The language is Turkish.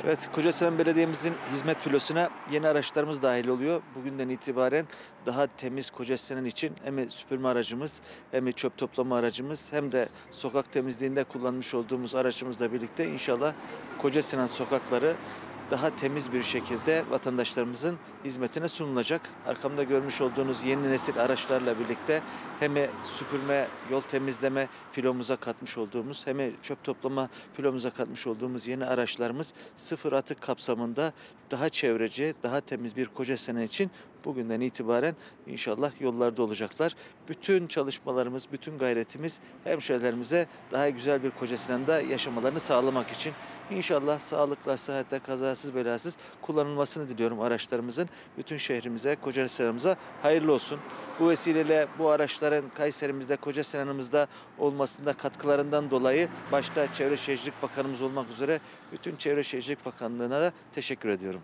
Evet, Kocasinan Belediye'mizin hizmet filosuna yeni araçlarımız dahil oluyor. Bugünden itibaren daha temiz Kocasinan için hem süpürme aracımız hem çöp toplama aracımız hem de sokak temizliğinde kullanmış olduğumuz araçımızla birlikte inşallah Kocasinan sokakları daha temiz bir şekilde vatandaşlarımızın hizmetine sunulacak. Arkamda görmüş olduğunuz yeni nesil araçlarla birlikte hem süpürme, yol temizleme filomuza katmış olduğumuz hem çöp toplama filomuza katmış olduğumuz yeni araçlarımız sıfır atık kapsamında daha çevreci, daha temiz bir Kocasinan için bugünden itibaren inşallah yollarda olacaklar. Bütün çalışmalarımız, bütün gayretimiz hemşehrilerimize daha güzel bir Kocasinan'da yaşamalarını sağlamak için. İnşallah sağlıkla, sıhhatle, kazasız belasız kullanılmasını diliyorum araçlarımızın. Bütün şehrimize, Kocasinan'ımıza hayırlı olsun. Bu vesileyle bu araçların Kayserimizde, Kocasinan'ımızda olmasında katkılarından dolayı başta Çevre Şehircilik Bakanımız olmak üzere bütün Çevre Şehircilik Bakanlığı'na da teşekkür ediyorum.